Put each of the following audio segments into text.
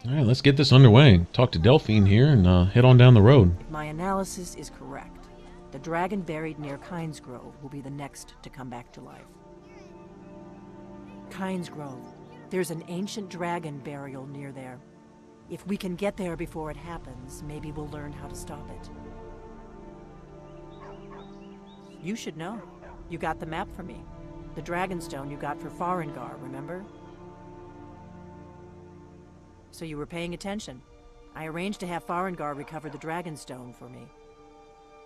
All right, let's get this underway. Talk to Delphine here and head on down the road. If my analysis is correct, the dragon buried near Kynesgrove will be the next to come back to life. Kynesgrove. There's an ancient dragon burial near there. If we can get there before it happens, maybe we'll learn how to stop it. You should know. You got the map for me. The Dragonstone you got for Farengar, remember? So you were paying attention. I arranged to have Farengar recover the Dragonstone for me.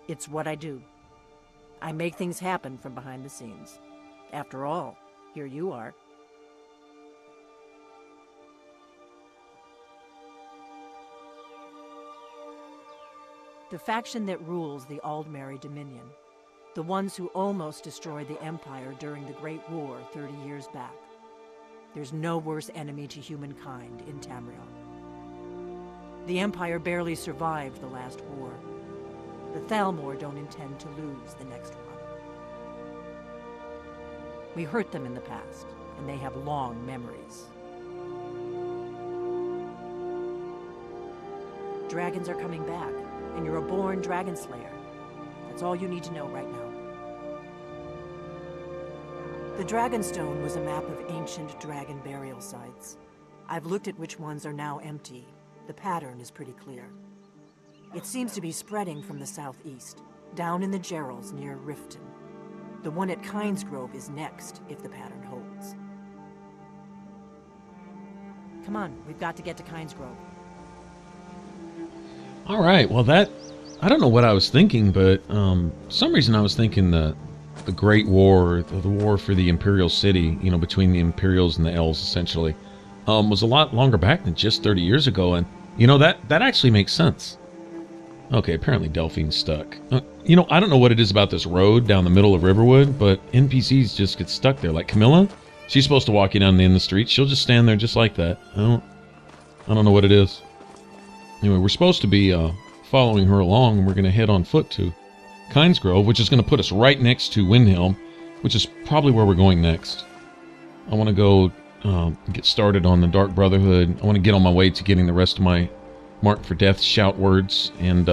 It's what I do. I make things happen from behind the scenes. After all, here you are. The faction that rules the Aldmeri Dominion. The ones who almost destroyed the Empire during the Great War 30 years back. There's no worse enemy to humankind in Tamriel. The Empire barely survived the last war. The Thalmor don't intend to lose the next one. We hurt them in the past, and they have long memories. Dragons are coming back, and you're a born dragon slayer. That's all you need to know right now. The Dragonstone was a map of ancient dragon burial sites. I've looked at which ones are now empty. The pattern is pretty clear. It seems to be spreading from the southeast, down in the Gerals near Riften. The one at Kynesgrove is next, if the pattern holds. Come on, we've got to get to Kynesgrove. All right, well that... I don't know what I was thinking, but for some reason I was thinking the Great War, the war for the Imperial City, you know, between the Imperials and the Elves, essentially, was a lot longer back than just 30 years ago, and, you know, that actually makes sense. Okay, apparently Delphine's stuck. You know, I don't know what it is about this road down the middle of Riverwood, but NPCs just get stuck there. Like Camilla, she's supposed to walk you down the end of the street. She'll just stand there just like that. I don't know what it is. Anyway, we're supposed to be following her along, and we're going to head on foot to Kynesgrove, which is going to put us right next to Windhelm, which is probably where we're going next. I want to go get started on the Dark Brotherhood. I want to get on my way to getting the rest of my Mark for Death shout words and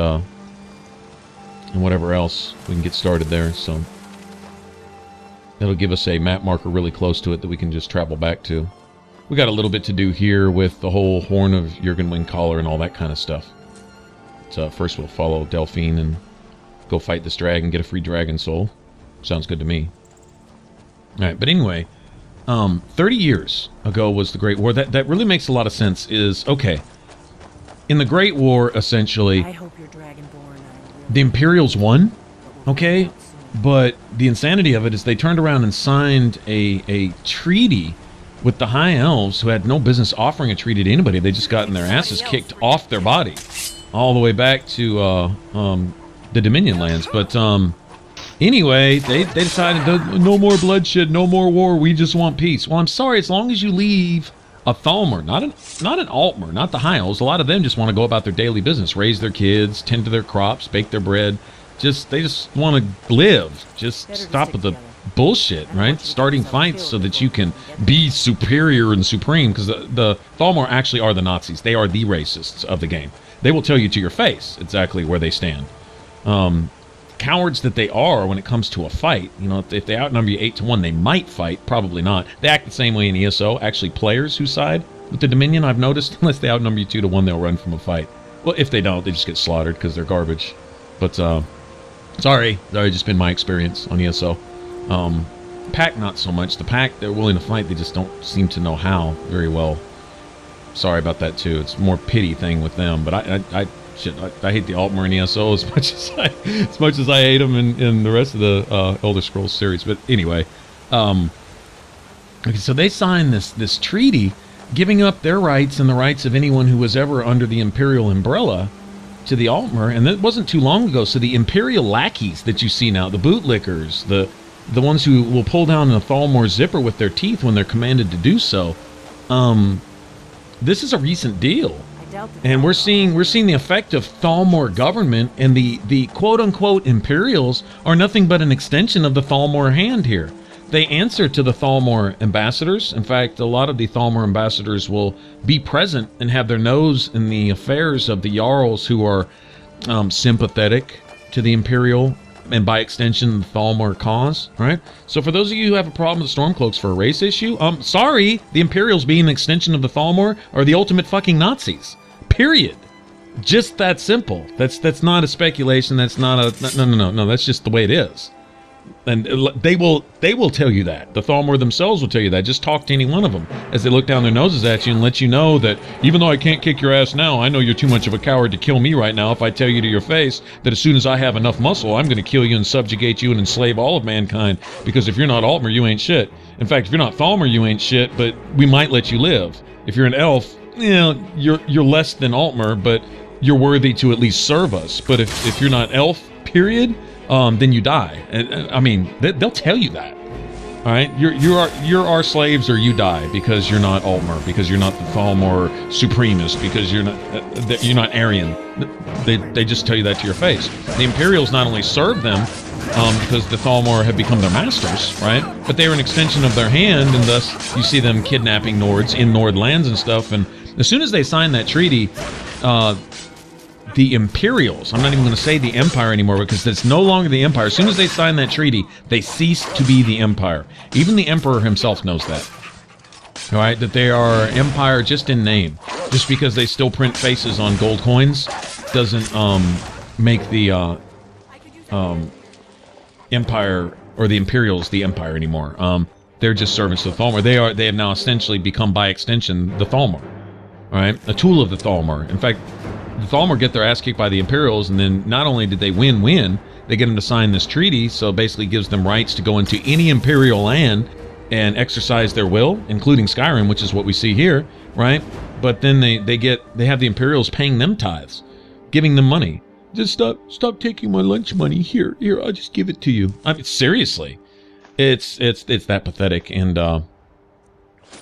whatever else we can get started there. So that'll give us a map marker really close to it that we can just travel back to. We got a little bit to do here with the whole Horn of Jurgenwing Collar and all that kind of stuff. So first we'll follow Delphine and go fight this dragon, get a free dragon soul. Sounds good to me. Alright, but anyway, 30 years ago was the Great War. That really makes a lot of sense. Is, okay, in the Great War, essentially, I hope you're Dragonborn. the Imperials won, okay? But the insanity of it is they turned around and signed a treaty with the High Elves, who had no business offering a treaty to anybody. They just gotten their asses kicked off their body all the way back to the Dominion lands. But anyway, they decided no more bloodshed, no more war, we just want peace. Well, I'm sorry, as long as you leave a Thalmor, not an Altmer, not the High Elves. A lot of them just want to go about their daily business, raise their kids, tend to their crops, bake their bread. They just want to live. Just stop with the bullshit, right? Starting fights so that you can be superior and supreme, because the Thalmor actually are the Nazis. They are the racists of the game. They will tell you to your face exactly where they stand. Cowards that they are when it comes to a fight, you know, if they outnumber you 8-1, they might fight, probably not. They act the same way in ESO. Actually, players who side with the Dominion, I've noticed, unless they outnumber you 2-1, they'll run from a fight. Well, if they don't, they just get slaughtered because they're garbage. But, sorry, just been my experience on ESO. Pack, not so much. The Pack, they're willing to fight, they just don't seem to know how very well. Sorry about that, too. It's more pity thing with them, but I hate the Altmer in ESO as much as I hate them in the rest of the Elder Scrolls series. But anyway, okay, so they signed this treaty, giving up their rights and the rights of anyone who was ever under the Imperial umbrella to the Altmer, and that wasn't too long ago. So the Imperial lackeys that you see now, the bootlickers, the ones who will pull down a Thalmor zipper with their teeth when they're commanded to do so, this is a recent deal. And we're seeing the effect of Thalmor government, and the quote-unquote Imperials are nothing but an extension of the Thalmor hand here. they answer to the Thalmor ambassadors. In fact, a lot of the Thalmor ambassadors will be present and have their nose in the affairs of the Jarls who are sympathetic to the Imperial and by extension the Thalmor cause, right? So for those of you who have a problem with Stormcloaks for a race issue, sorry, the Imperials being an extension of the Thalmor are the ultimate fucking Nazis. Period. Just that simple. That's not a speculation. That's not a no. That's just the way it is. And they will tell you that. The Thalmor themselves will tell you that. Just talk to any one of them as they look down their noses at you and let you know that even though I can't kick your ass now, I know you're too much of a coward to kill me right now if I tell you to your face that as soon as I have enough muscle, I'm going to kill you and subjugate you and enslave all of mankind, because if you're not Altmer, you ain't shit. In fact, if you're not Thalmor, you ain't shit, but we might let you live. If you're an elf, you're less than Altmer, but you're worthy to at least serve us. But if you're not elf, period, then you die. And I mean, they'll tell you that. All right, you're our slaves, or you die, because you're not Altmer, because you're not the Thalmor Supremist, because you're not Aryan. They just tell you that to your face. The Imperials not only serve them because the Thalmor have become their masters, right? But they are an extension of their hand, and thus you see them kidnapping Nords in Nord lands and stuff. And as soon as they sign that treaty, the Imperials, I'm not even going to say the Empire anymore, because it's no longer the Empire. As soon as they sign that treaty, they cease to be the Empire. Even the Emperor himself knows that. All right, that they are Empire just in name. Just because they still print faces on gold coins doesn't make the Empire, or the Imperials, the Empire anymore. They're just servants to the Thalmor. They have now essentially become, by extension, the Thalmor. All right, a tool of the Thalmor. In fact, the Thalmor get their ass kicked by the Imperials, and then not only did they win, they get them to sign this treaty, so it basically gives them rights to go into any Imperial land and exercise their will, including Skyrim, which is what we see here, right? But then they have the Imperials paying them tithes, giving them money. Just stop taking my lunch money. Here, I'll just give it to you. I mean, seriously, it's that pathetic. And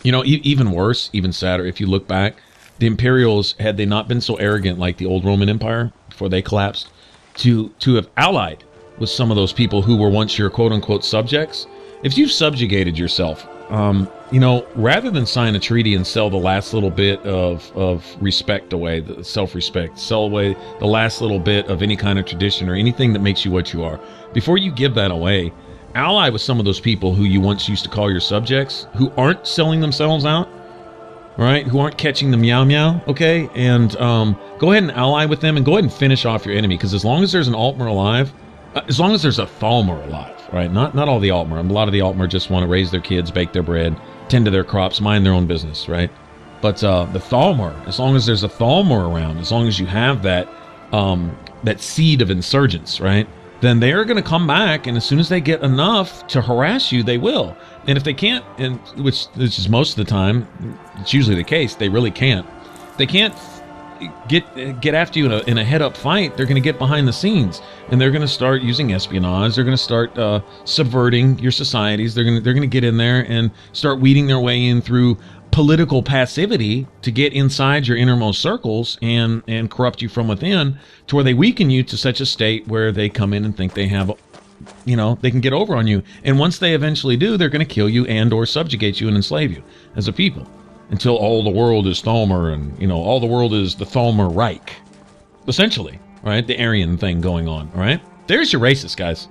even worse, even sadder, if you look back, the Imperials, had they not been so arrogant like the old Roman Empire before they collapsed, to have allied with some of those people who were once your quote-unquote subjects. If you've subjugated yourself, rather than sign a treaty and sell the last little bit of respect away, the self-respect, sell away the last little bit of any kind of tradition or anything that makes you what you are, before you give that away, ally with some of those people who you once used to call your subjects, who aren't selling themselves out, right? Who aren't catching the meow meow, okay? And go ahead and ally with them and go ahead and finish off your enemy, because as long as there's an Altmer alive, as long as there's a Thalmor alive, right? Not all the Altmer. A lot of the Altmer just want to raise their kids, bake their bread, tend to their crops, mind their own business, right? But the Thalmor, as long as there's a Thalmor around, as long as you have that seed of insurgents, right? Then they are going to come back, and as soon as they get enough to harass you, they will. And if they can't, and which is most of the time, it's usually the case, they really can't. They can't get after you in a head-up fight. They're going to get behind the scenes, and they're going to start using espionage. They're going to start subverting your societies. They're going to get in there and start weeding their way in through political passivity to get inside your innermost circles and corrupt you from within, to where they weaken you to such a state where they come in and think they have, they can get over on you. And once they eventually do, they're going to kill you and or subjugate you and enslave you as a people, until all the world is Thalmor, and all the world is the Thalmor Reich, essentially, right? The Aryan thing going on, all right? There's your racist, guys.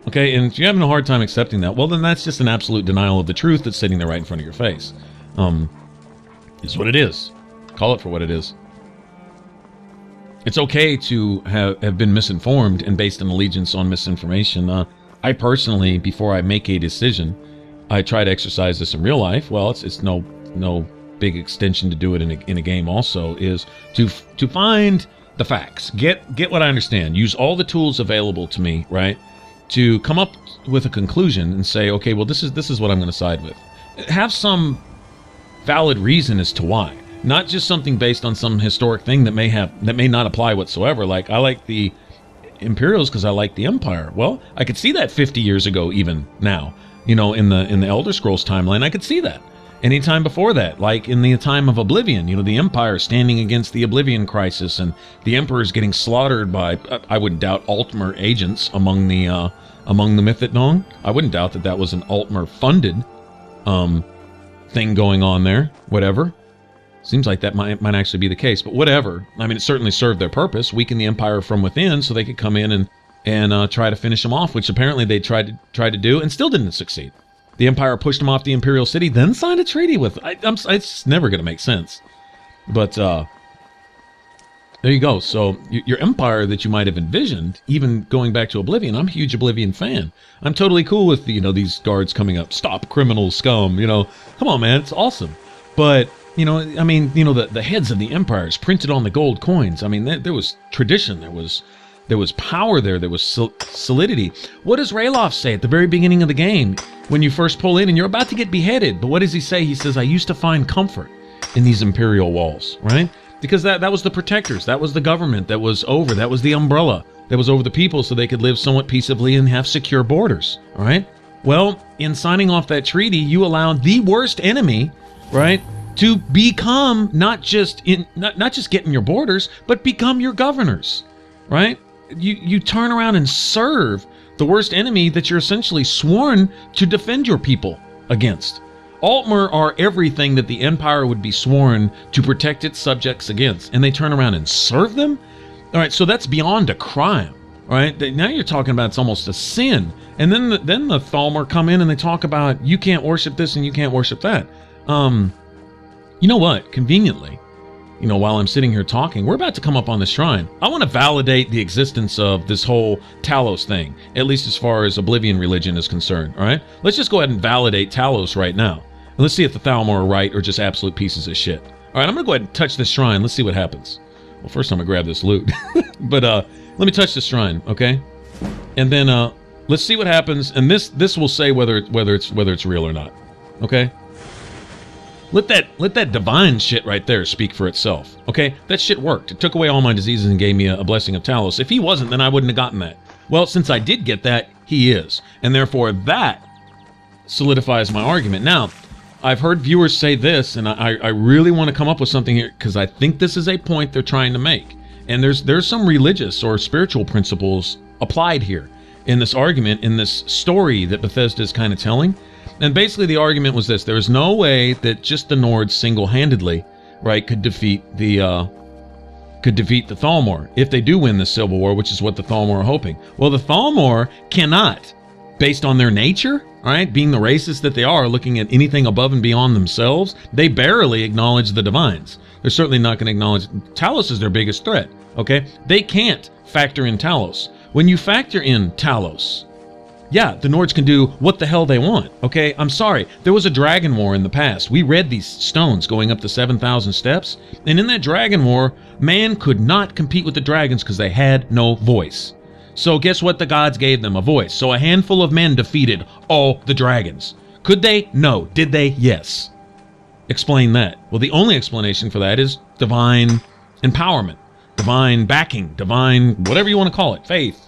Okay, and if you're having a hard time accepting that, well, then that's just an absolute denial of the truth that's sitting there right in front of your face. Is what it is. Call it for what it is. It's okay to have been misinformed and based an allegiance on misinformation. I personally, before I make a decision, I try to exercise this in real life. Well, it's no big extension to do it in a game also, is to find the facts. Get what I understand. Use all the tools available to me, right? To come up with a conclusion and say, okay, well, this is what I'm going to side with. Have some valid reason as to why, not just something based on some historic thing that may not apply whatsoever. Like, I like the Imperials because I like the Empire. Well, I could see that 50 years ago, even now, in the Elder Scrolls timeline, I could see that. Anytime before that, like in the time of Oblivion, the Empire standing against the Oblivion crisis, and the Emperor's getting slaughtered by, I wouldn't doubt, Altmer agents among the among the Mythitnong. I wouldn't doubt that that was an Altmer-funded thing going on there. Whatever. Seems like that might actually be the case, but whatever. I mean, it certainly served their purpose, weaken the Empire from within so they could come in and try to finish them off, which apparently they tried to do and still didn't succeed. The Empire pushed them off the Imperial City, then signed a treaty with... it's never going to make sense. But, there you go. So, your Empire that you might have envisioned, even going back to Oblivion, I'm a huge Oblivion fan. I'm totally cool with, these guards coming up. Stop criminal scum, Come on, man, it's awesome. But, the heads of the empires printed on the gold coins. I mean, there was tradition, there was power there was solidity. What does Ralof say at the very beginning of the game when you first pull in and you're about to get beheaded? But what does he say? He says, I used to find comfort in these imperial walls, right? Because that was the protectors, that was the government that was the umbrella that was over the people so they could live somewhat peaceably and have secure borders, all right? Well, in signing off that treaty, you allowed the worst enemy, right, to become not just getting your borders, but become your governors, right? You turn around and serve the worst enemy that you're essentially sworn to defend your people against. Altmer are everything that the Empire would be sworn to protect its subjects against, and they turn around and serve them? All right, so that's beyond a crime, right? Now you're talking about it's almost a sin. And then the Thalmor come in and they talk about you can't worship this and you can't worship that. You know what? Conveniently, while I'm sitting here talking, we're about to come up on the shrine. I want to validate the existence of this whole Talos thing, at least as far as Oblivion religion is concerned, all right? Let's just go ahead and validate Talos right now. And let's see if the Thalmor are right or just absolute pieces of shit. All right, I'm going to go ahead and touch this shrine. Let's see what happens. Well, first I'm going to grab this loot. But let me touch this shrine, okay? And then let's see what happens. And this will say whether it's real or not, okay? Let that divine shit right there speak for itself, okay? That shit worked. It took away all my diseases and gave me a blessing of Talos. If he wasn't, then I wouldn't have gotten that. Well, since I did get that, he is. And therefore, that solidifies my argument. Now, I've heard viewers say this, and I really want to come up with something here, because I think this is a point they're trying to make. And there's some religious or spiritual principles applied here in this argument, in this story that Bethesda is kind of telling. And basically the argument was this: there is no way that just the Nords single-handedly, right, could defeat the Thalmor if they do win this Civil War, which is what the Thalmor are hoping. Well, the Thalmor cannot, based on their nature, all right, being the racists that they are, looking at anything above and beyond themselves, they barely acknowledge the divines. They're certainly not going to acknowledge Talos is their biggest threat, okay? They can't factor in Talos. When you factor in Talos, yeah, the Nords can do what the hell they want, okay? I'm sorry. There was a dragon war in the past. We read these stones going up to 7,000 steps, and in that dragon war, man could not compete with the dragons because they had no voice. So guess what? The gods gave them a voice. So a handful of men defeated all the dragons. Could they? No. Did they? Yes. Explain that. Well, the only explanation for that is divine empowerment, divine backing, divine whatever you want to call it, faith.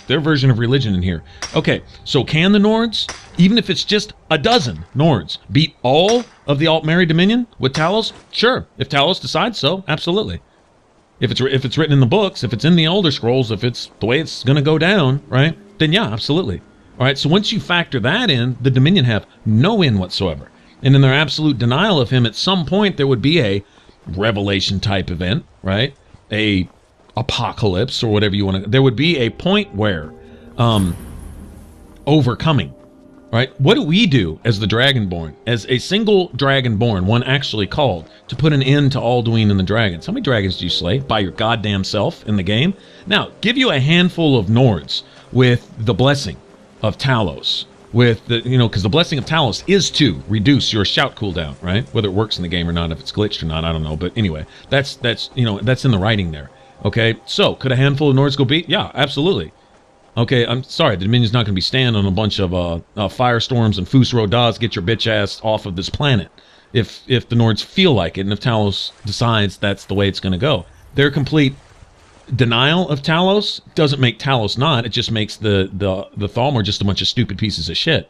Their version of religion in here. Okay, so can the Nords, even if it's just a dozen Nords, beat all of the Altmeri Dominion with Talos? Sure, if Talos decides so, absolutely. If it's written in the books, if it's in the Elder Scrolls, if it's the way it's going to go down, right, then yeah, absolutely. All right, so once you factor that in, the Dominion have no in whatsoever. And in their absolute denial of him, at some point there would be a revelation-type event, right, a apocalypse or whatever you want to, there would be a point where overcoming, right? What do we do as the Dragonborn, as a single Dragonborn, one actually called to put an end to Alduin and the dragons? How many dragons do you slay by your goddamn self in the game? Now, give you a handful of Nords with the blessing of Talos, with the, because the blessing of Talos is to reduce your shout cooldown, right? Whether it works in the game or not, if it's glitched or not, I don't know. But anyway, that's that's in the writing there. Okay, so could a handful of Nords go beat? Yeah, absolutely. Okay, I'm sorry, the Dominion's not going to be standing on a bunch of firestorms and Fus Rodas, get your bitch ass off of this planet if the Nords feel like it, and if Talos decides that's the way it's going to go. Their complete denial of Talos doesn't make Talos not, it just makes the Thalmor just a bunch of stupid pieces of shit.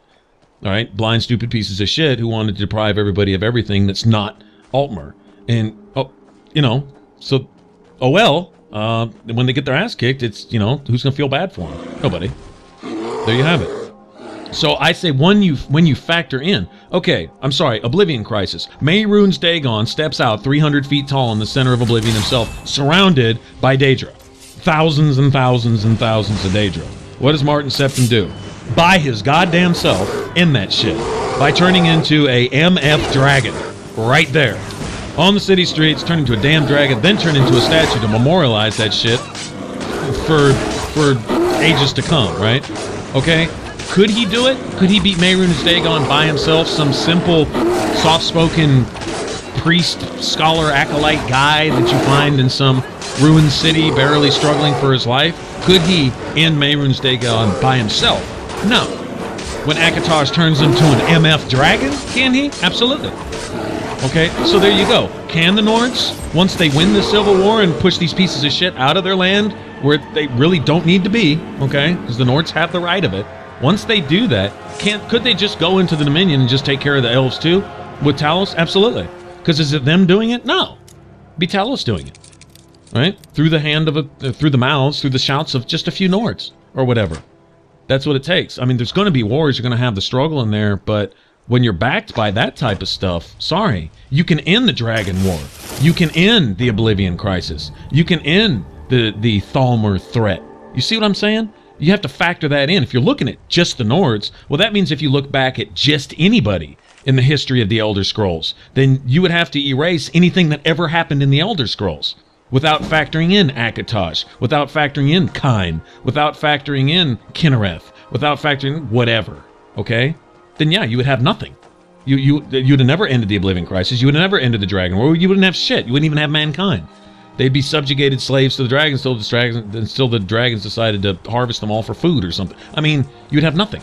All right, blind, stupid pieces of shit who wanted to deprive everybody of everything that's not Altmer. And, so, well, when they get their ass kicked, it's, who's going to feel bad for them? Nobody. There you have it. So I say when you factor in, okay, I'm sorry, Oblivion Crisis. Mehrunes Dagon steps out 300 feet tall in the center of Oblivion himself, surrounded by Daedra. Thousands and thousands and thousands of Daedra. What does Martin Septim do? By his goddamn self in that shit. By turning into a MF dragon. Right there. On the city streets, turn into a damn dragon, then turn into a statue to memorialize that shit for ages to come, right? Okay? Could he do it? Could he beat Mehrunes Dagon by himself? Some simple, soft-spoken priest, scholar, acolyte guy that you find in some ruined city, barely struggling for his life? Could he end Mehrunes Dagon by himself? No. When Akatosh turns into an MF dragon, can he? Absolutely. Okay, so there you go. Can the Nords, once they win the Civil War and push these pieces of shit out of their land, where they really don't need to be, okay, because the Nords have the right of it, once they do that, could they just go into the Dominion and just take care of the elves too? With Talos? Absolutely. Because is it them doing it? No. Be Talos doing it. Right? Through the hand of through the mouths, through the shouts of just a few Nords or whatever. That's what it takes. I mean, there's going to be wars, you're going to have the struggle in there, but when you're backed by that type of stuff, sorry, you can end the Dragon War. You can end the Oblivion Crisis. You can end the Thalmor threat. You see what I'm saying? You have to factor that in. If you're looking at just the Nords, well, that means if you look back at just anybody in the history of the Elder Scrolls, then you would have to erase anything that ever happened in the Elder Scrolls without factoring in Akatosh, without factoring in Kyne, without factoring in Kinnereth, without factoring in whatever, okay? Then yeah, you would have nothing. You'd have never ended the Oblivion Crisis. You would have never ended the Dragon War. You wouldn't have shit. You wouldn't even have mankind. They'd be subjugated slaves to the dragons until the dragons decided to harvest them all for food or something. I mean, you'd have nothing.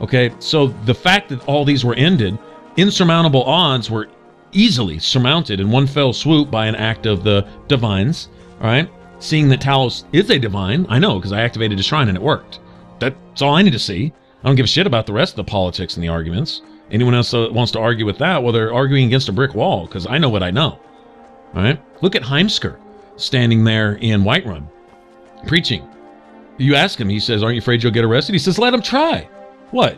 Okay, so the fact that all these were ended, insurmountable odds were easily surmounted in one fell swoop by an act of the divines, all right? Seeing that Talos is a divine, I know, because I activated a shrine and it worked. That's all I need to see. I don't give a shit about the rest of the politics and the arguments. Anyone else that wants to argue with that, well, they're arguing against a brick wall, because I know what I know. All right? Look at Heimskr standing there in Whiterun, preaching. You ask him, he says, aren't you afraid you'll get arrested? He says, let them try. What?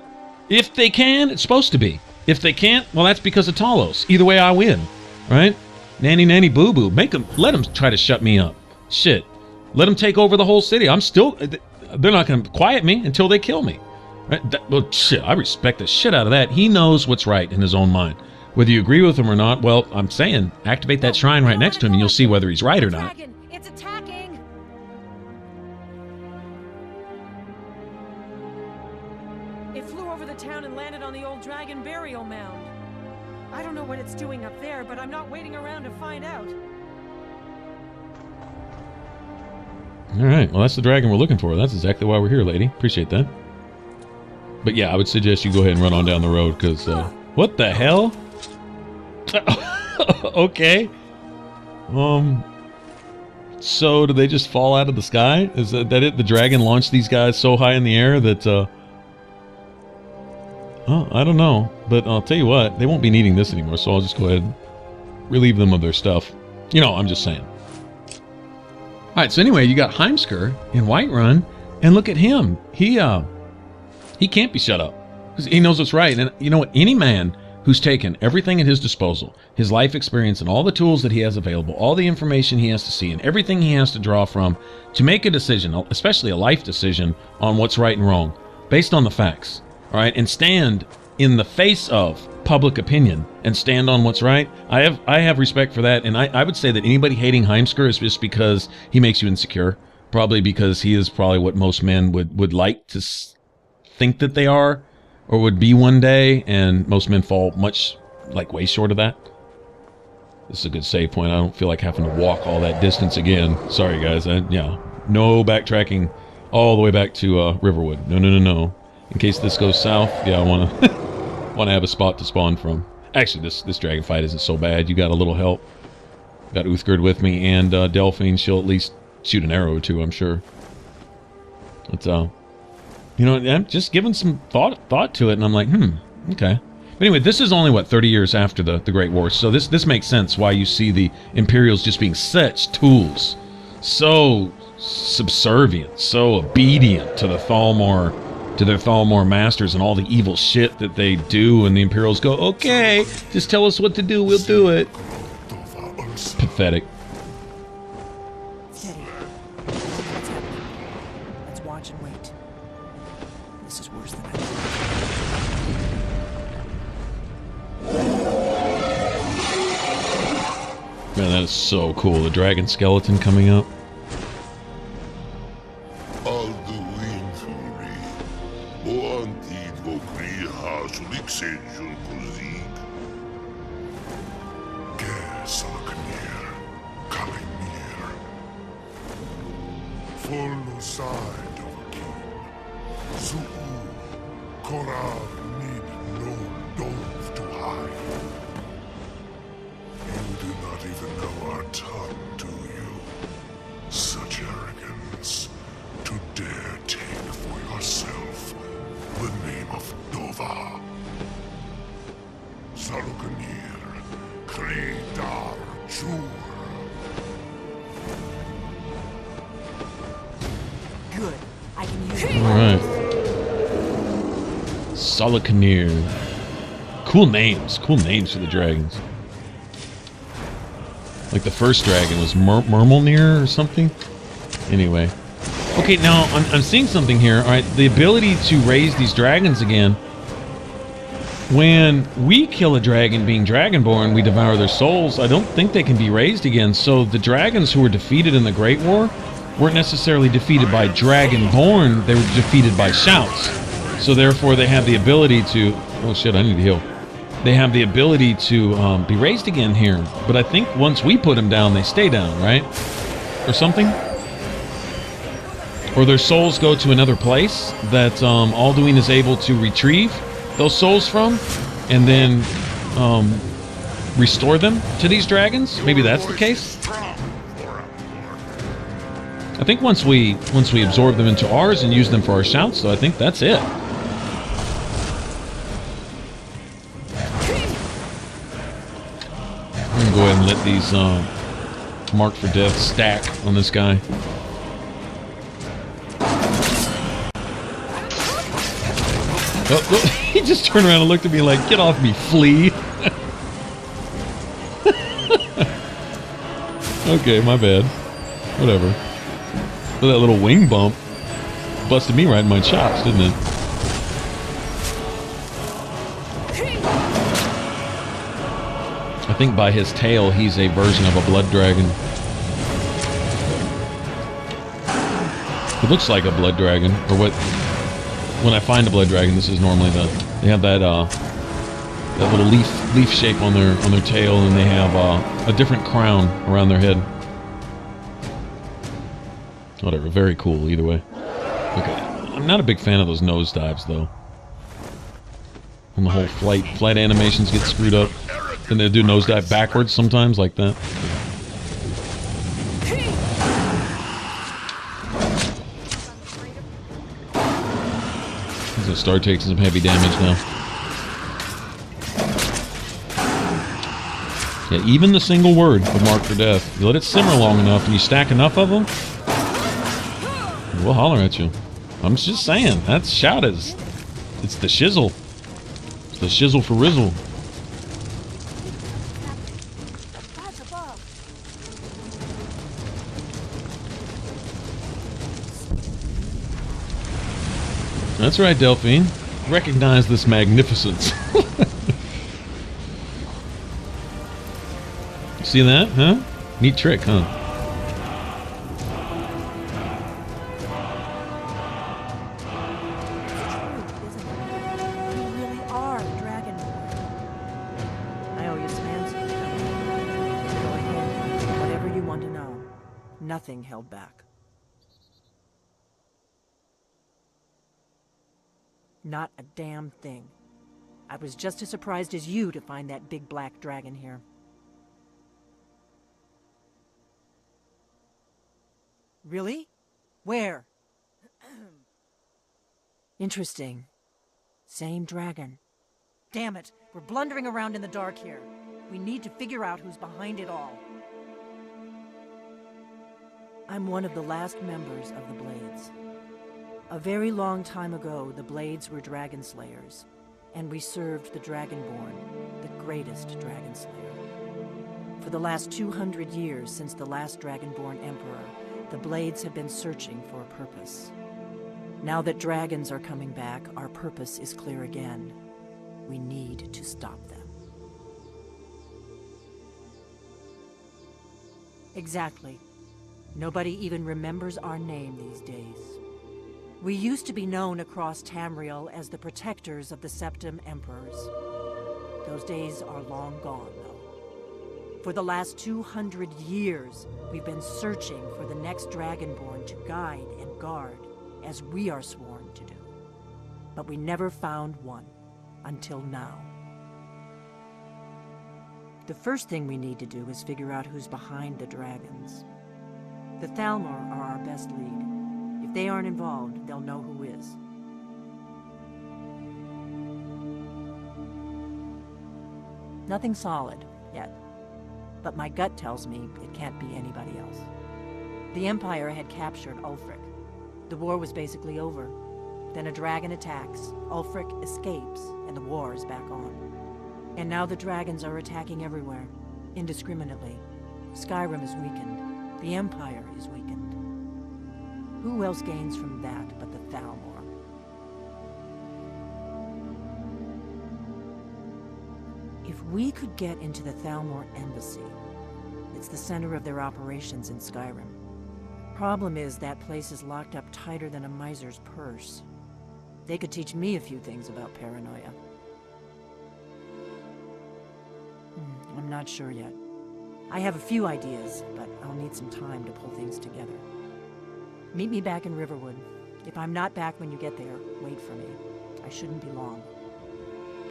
If they can, it's supposed to be. If they can't, well, that's because of Talos. Either way, I win. Right? Nanny, nanny, boo-boo. Let them try to shut me up. Shit. Let them take over the whole city. They're not going to quiet me until they kill me. Right? Well, shit, I respect the shit out of that. He knows what's right in his own mind. Whether you agree with him or not, well, I'm saying, activate that shrine right next to him and you'll see whether he's right or not. It's attacking! It flew over the town and landed on the old dragon burial mound. I don't know what it's doing up there, but I'm not waiting around to find out. Alright, well, that's the dragon we're looking for. That's exactly why we're here, lady. Appreciate that. But yeah, I would suggest you go ahead and run on down the road, because, what the hell? Okay. So do they just fall out of the sky? Is that it? The dragon launched these guys so high in the air that, I don't know. But I'll tell you what, they won't be needing this anymore, so I'll just go ahead and relieve them of their stuff. You know, I'm just saying. Alright, so anyway, you got Heimskr in Whiterun, and look at him. He can't be shut up. Because he knows what's right. And you know what? Any man who's taken everything at his disposal, his life experience and all the tools that he has available, all the information he has to see and everything he has to draw from to make a decision, especially a life decision, on what's right and wrong, based on the facts, all right, and stand in the face of public opinion and stand on what's right. I have respect for that, and I would say that anybody hating Heimskr is just because he makes you insecure, probably because he is probably what most men would like to think that they are, or would be one day, and most men fall way short of that. This is a good save point. I don't feel like having to walk all that distance again. Sorry, guys. Yeah, no backtracking all the way back to Riverwood. No. In case this goes south, yeah, I want to have a spot to spawn from. Actually, this dragon fight isn't so bad. You got a little help. Got Uthgerd with me, and Delphine. She'll at least shoot an arrow or two, I'm sure. But you know, I'm just giving some thought to it, and I'm like, okay. But anyway, this is only, 30 years after the Great War, so this makes sense why you see the Imperials just being such tools. So subservient, so obedient to the Thalmor to their Thalmor masters and all the evil shit that they do, and the Imperials go, okay, just tell us what to do, we'll do it. Pathetic. Steady. What's happening? Let's watch and wait. This is worse than I thought. Man, that is so cool. The dragon skeleton coming up. Soloknir. Cool names for the dragons. Like the first dragon was Murmelnir or something. Anyway. Okay, now I'm seeing something here. Alright, the ability to raise these dragons again. When we kill a dragon being Dragonborn, we devour their souls. I don't think they can be raised again. So the dragons who were defeated in the Great War weren't necessarily defeated by Dragonborn, they were defeated by shouts. So therefore they have the ability to... Oh shit, I need to heal. They have the ability to be raised again here. But I think once we put them down, they stay down, right? Or something? Or their souls go to another place that Alduin is able to retrieve those souls from, and then restore them to these dragons? Maybe that's the case? I think once we absorb them into ours and use them for our shouts, so I think that's it. I'm gonna go ahead and let these marked for death stack on this guy. Oh, he just turned around and looked at me like, get off me, flea. Okay, my bad. Whatever. But that little wing bump busted me right in my chops, didn't it? I think by his tail, he's a version of a blood dragon. It looks like a blood dragon, or what... When I find a blood dragon, this is normally the... They have that that little leaf shape on their tail, and they have a different crown around their head. Whatever, very cool either way. Okay, I'm not a big fan of those nosedives though. When the whole flight animations get screwed up, then they do nosedive backwards sometimes like that. He's gonna start taking some heavy damage now. Yeah, even the single word of Mark for Death. You let it simmer long enough and you stack enough of them, we'll holler at you. I'm just saying, that's shout is. It's the shizzle. It's the shizzle for rizzle. That's right, Delphine. Recognize this magnificence. See that, huh? Neat trick, huh? You really are Dragonborn. I owe you some answers. Go ahead. Whatever you want to know. Nothing held back. Not a damn thing. I was just as surprised as you to find that big black dragon here. Really? Where? Interesting. Same dragon. Damn it, we're blundering around in the dark here. We need to figure out who's behind it all. I'm one of the last members of the Blades. A very long time ago, the Blades were dragon slayers, and we served the Dragonborn, the greatest dragon slayer. For the last 200 years since the last Dragonborn Emperor, the Blades have been searching for a purpose. Now that dragons are coming back, our purpose is clear again. We need to stop them. Exactly. Nobody even remembers our name these days. We used to be known across Tamriel as the protectors of the Septim Emperors. Those days are long gone, though. For the last 200 years, we've been searching for the next Dragonborn to guide and guard, as we are sworn to do. But we never found one, until now. The first thing we need to do is figure out who's behind the dragons. The Thalmor are our best lead. If they aren't involved, they'll know who is. Nothing solid, yet. But my gut tells me it can't be anybody else. The Empire had captured Ulfric. The war was basically over. Then a dragon attacks, Ulfric escapes, and the war is back on. And now the dragons are attacking everywhere, indiscriminately. Skyrim is weakened. The Empire is weakened. Who else gains from that but the Thalmor? If we could get into the Thalmor embassy, it's the center of their operations in Skyrim. Problem is, that place is locked up tighter than a miser's purse. They could teach me a few things about paranoia. I'm not sure yet. I have a few ideas, but I'll need some time to pull things together. Meet me back in Riverwood. If I'm not back when you get there, wait for me. I shouldn't be long.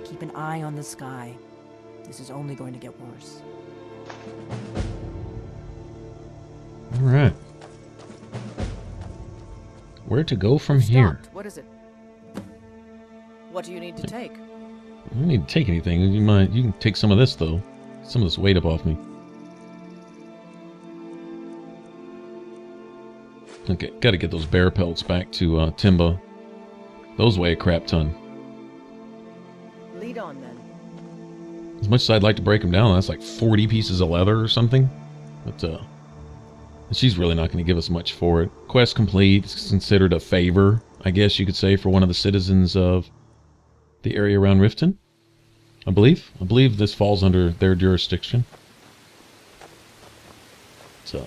Keep an eye on the sky. This is only going to get worse. All right. Where to go from here? What is it? What do you need to take? I don't need to take anything. You can take some of this, though. Some of this weight up off me. Okay, gotta get those bear pelts back to Timba. Those weigh a crap ton. Lead on, then. As much as I'd like to break them down, that's like 40 pieces of leather or something. But she's really not going to give us much for it. Quest complete. It's considered a favor, I guess you could say, for one of the citizens of the area around Riften. I believe this falls under their jurisdiction. So.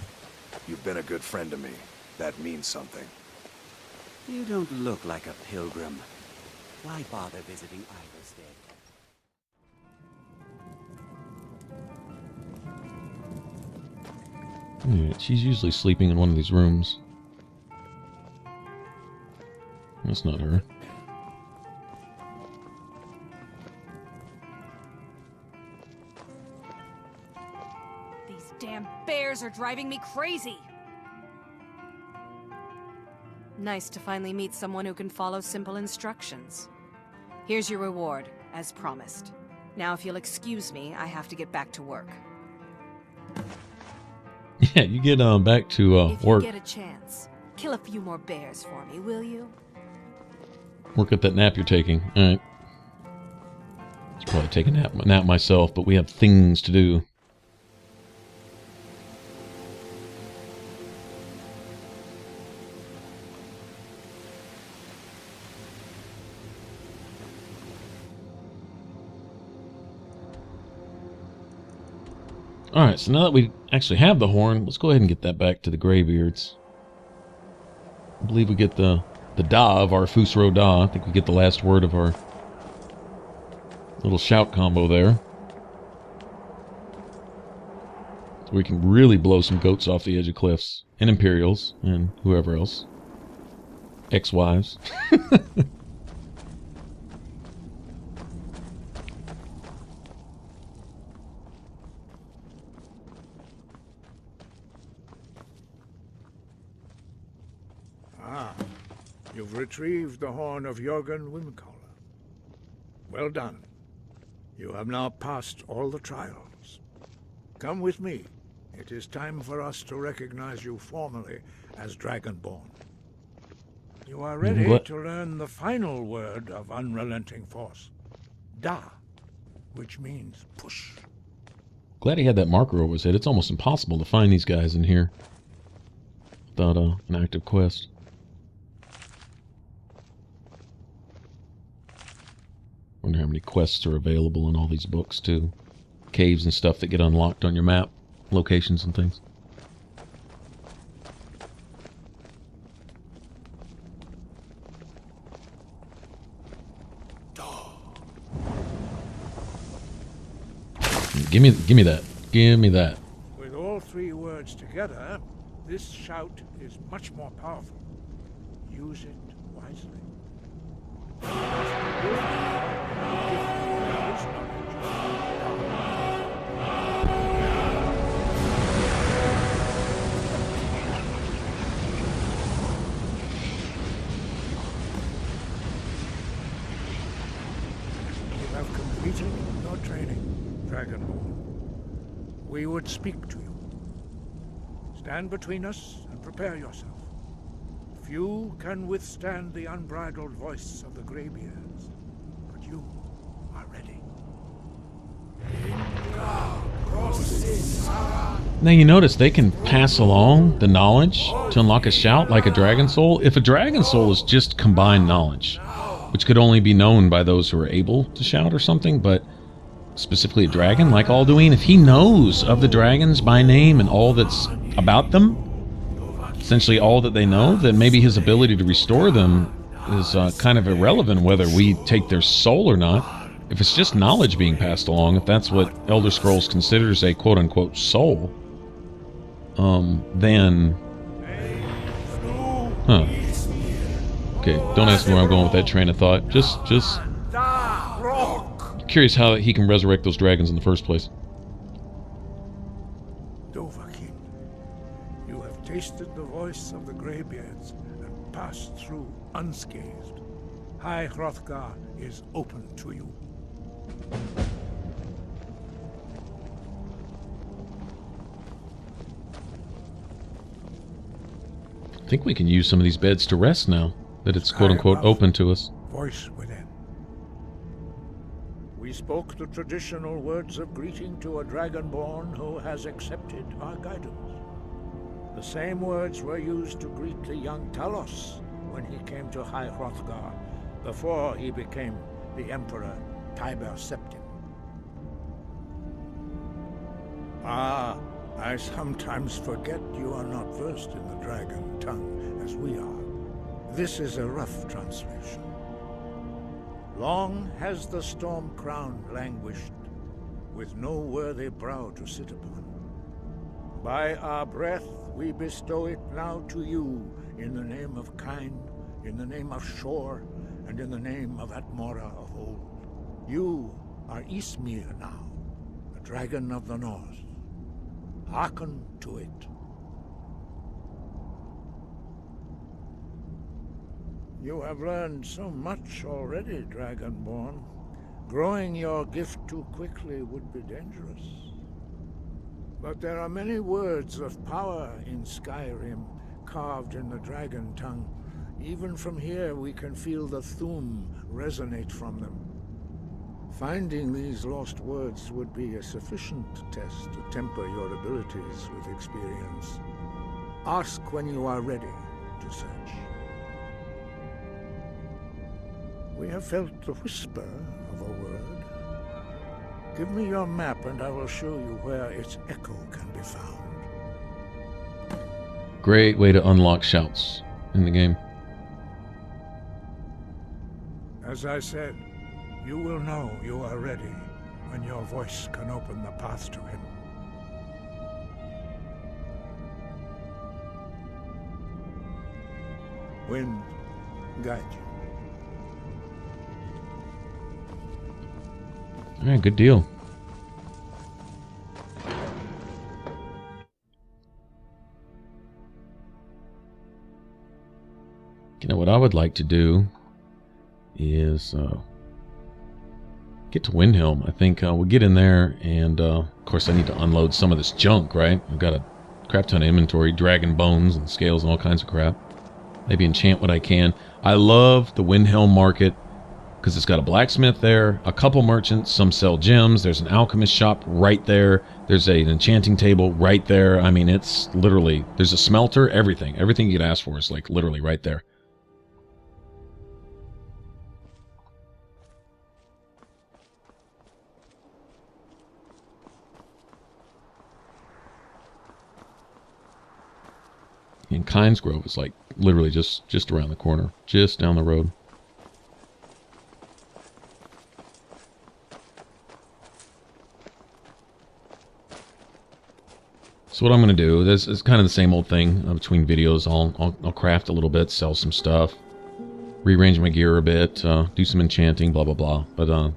You've been a good friend to me. That means something. You don't look like a pilgrim. Why bother visiting Ivarstead? Yeah, she's usually sleeping in one of these rooms. That's not her. These damn bears are driving me crazy! Nice to finally meet someone who can follow simple instructions. Here's your reward, as promised. Now if you'll excuse me, I have to get back to work. Yeah, you get back to work. If you get a chance, kill a few more bears for me, will you? Work at that nap you're taking. Alright. I should probably take a nap myself, but we have things to do. Alright, so now that we actually have the horn, let's go ahead and get that back to the Greybeards. I believe we get the Da of our Fusro Da. I think we get the last word of our little shout combo there. So we can really blow some goats off the edge of cliffs. And Imperials. And whoever else. Ex-wives. You've retrieved the horn of Jörgen Windcaller. Well done. You have now passed all the trials. Come with me. It is time for us to recognize you formally as Dragonborn. You are I'm ready gla- to learn the final word of unrelenting force. Da, which means push. Glad he had that marker over his head. It's almost impossible to find these guys in here without an active quest. Wonder how many quests are available in all these books, too. Caves and stuff that get unlocked on your map, locations and things. Give me that. Give me that. With all three words together, this shout is much more powerful. Use it wisely. You have completed your training, Dragonborn. We would speak to you. Stand between us and prepare yourself. Few can withstand the unbridled voice of the Greybeards, but you are ready. Now you notice they can pass along the knowledge to unlock a shout like a dragon soul. If a dragon soul is just combined knowledge, which could only be known by those who are able to shout or something, but specifically a dragon like Alduin, if he knows of the dragons by name and all that's about them, essentially all that they know, then maybe his ability to restore them is kind of irrelevant whether we take their soul or not. If it's just knowledge being passed along, if that's what Elder Scrolls considers a quote-unquote soul, then... Huh. Okay, don't ask me where I'm going with that train of thought. Just curious how he can resurrect those dragons in the first place. Dovahkiin, you have tasted the voice of the Greybeards and passed through unscathed. High Hrothgar is open to you. I think we can use some of these beds to rest now that it's quote-unquote open to us. Voice within. We spoke the traditional words of greeting to a Dragonborn who has accepted our guidance. The same words were used to greet the young Talos when he came to High Hrothgar, before he became the Emperor Tiber Septim. Ah, I sometimes forget you are not versed in the dragon tongue as we are. This is a rough translation. Long has the storm crown languished, with no worthy brow to sit upon. By our breath we bestow it now to you, in the name of Kyne, in the name of Shor, and in the name of Atmora of old. You are Ysmir now, the dragon of the north. Hearken to it. You have learned so much already, Dragonborn. Growing your gift too quickly would be dangerous. But there are many words of power in Skyrim, carved in the dragon tongue. Even from here we can feel the Thu'um resonate from them. Finding these lost words would be a sufficient test to temper your abilities with experience. Ask when you are ready to search. We have felt the whisper of a word. Give me your map and I will show you where its echo can be found. Great way to unlock shouts in the game. As I said, you will know you are ready when your voice can open the path to him. Wind, guide you. Alright, good deal. You know, what I would like to do is get to Windhelm. I think we'll get in there, and of course I need to unload some of this junk, right? I've got a crap ton of inventory, dragon bones and scales and all kinds of crap. maybe enchant what I can. I love the Windhelm market because it's got a blacksmith there, a couple merchants, some sell gems, there's an alchemist shop right there, there's an enchanting table right there. I mean, it's literally, there's a smelter, everything you could ask for is like literally right there. And Kynesgrove is like literally just around the corner, just down the road. So what I'm going to do, this is kind of the same old thing between videos. I'll craft a little bit, sell some stuff, rearrange my gear a bit, do some enchanting, blah blah blah. But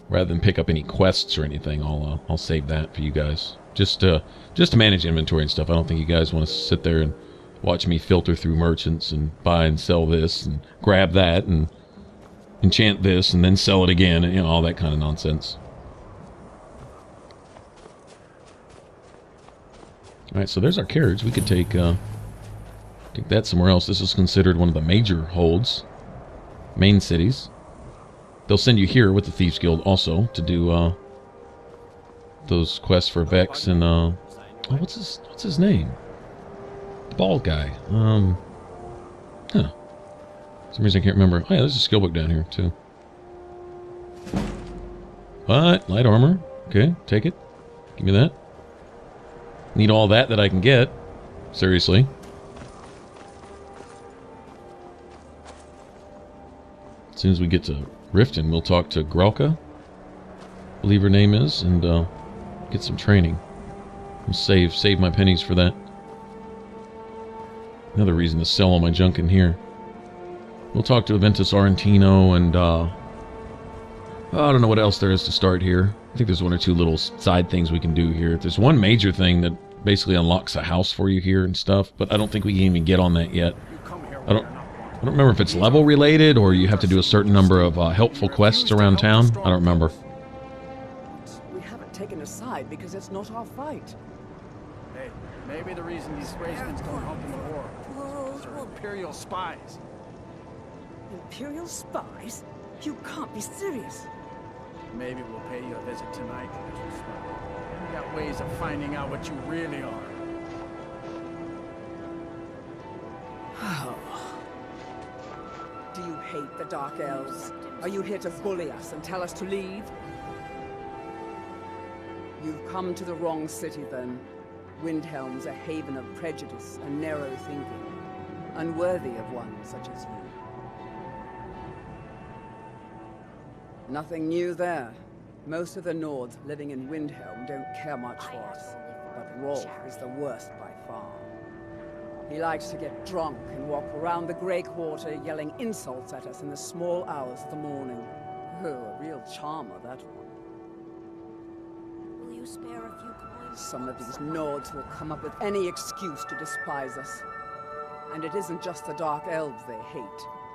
rather than pick up any quests or anything, I'll save that for you guys. Just to manage inventory and stuff. I don't think you guys want to sit there and watch me filter through merchants and buy and sell this and grab that and enchant this and then sell it again and, you know, all that kind of nonsense. Alright, so there's our carriage. We could take that somewhere else. This is considered one of the major holds. Main cities. They'll send you here with the Thieves Guild also to do those quests for Vex and oh, what's his name? The bald guy. For some reason I can't remember. Oh yeah, there's a skill book down here too. What? Light armor. Okay, take it. Give me that. Need all that I can get. Seriously. As soon as we get to Riften, we'll talk to Grelka, I believe her name is, and get some training. I'll save my pennies for that. Another reason to sell all my junk in here. We'll talk to Aventus Argentino and I don't know what else there is to start here. I think there's one or two little side things we can do here. There's one major thing that basically unlocks a house for you here and stuff, but I don't think we can even get on that yet. I don't remember if it's level related or you have to do a certain number of helpful quests around town. I don't remember. We haven't taken a side because it's not our fight. Hey, maybe the reason these Graysmans don't help in the war is they're Imperial spies. Imperial spies? You can't be serious. Maybe we'll pay you a visit tonight. We got ways of finding out what you really are. Do you hate the Dark Elves? Are you here to bully us and tell us to leave? You've come to the wrong city then. Windhelm's a haven of prejudice and narrow thinking, unworthy of one such as you. Nothing new there. Most of the Nords living in Windhelm don't care much for us, but Rolf is the worst by far. He likes to get drunk and walk around the Grey Quarter yelling insults at us in the small hours of the morning. Oh, a real charmer, that one. Will you spare a few coins? Some of these Nords will come up with any excuse to despise us. And it isn't just the Dark Elves they hate.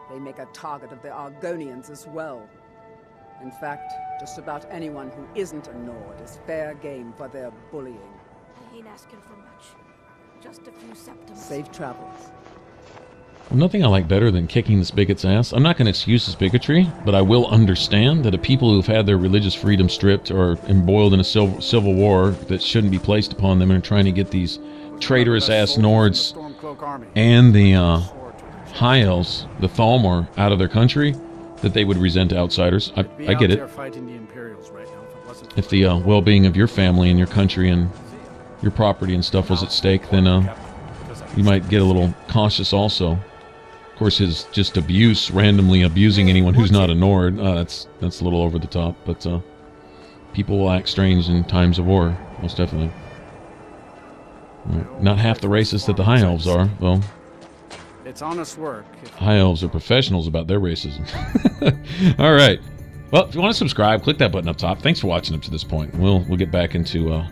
They make a target of the Argonians as well. In fact, just about anyone who isn't a Nord is fair game for their bullying. I ain't asking for much. Just a few septims. Safe travels. Well, nothing I like better than kicking this bigot's ass. I'm not going to excuse his bigotry, but I will understand that a people who've had their religious freedom stripped or embroiled in a civil war that shouldn't be placed upon them and are trying to get these traitorous-ass Nords and the High Elves, the Thalmor, out of their country, that they would resent outsiders. I get it. If the well-being of your family and your country and your property and stuff was at stake, then you might get a little cautious also. Of course, his just abuse, randomly abusing anyone who's not a Nord, that's a little over the top, but people will act strange in times of war, most definitely. Not half the racist that the High Elves are, well... It's honest work. High Elves are professionals about their racism. Alright. Well, if you want to subscribe, click that button up top. Thanks for watching up to this point. We'll get back into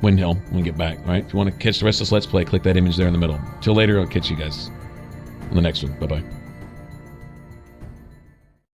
Windhelm when we get back. Alright? If you want to catch the rest of this Let's Play, click that image there in the middle. Till later, I'll catch you guys on the next one. Bye-bye.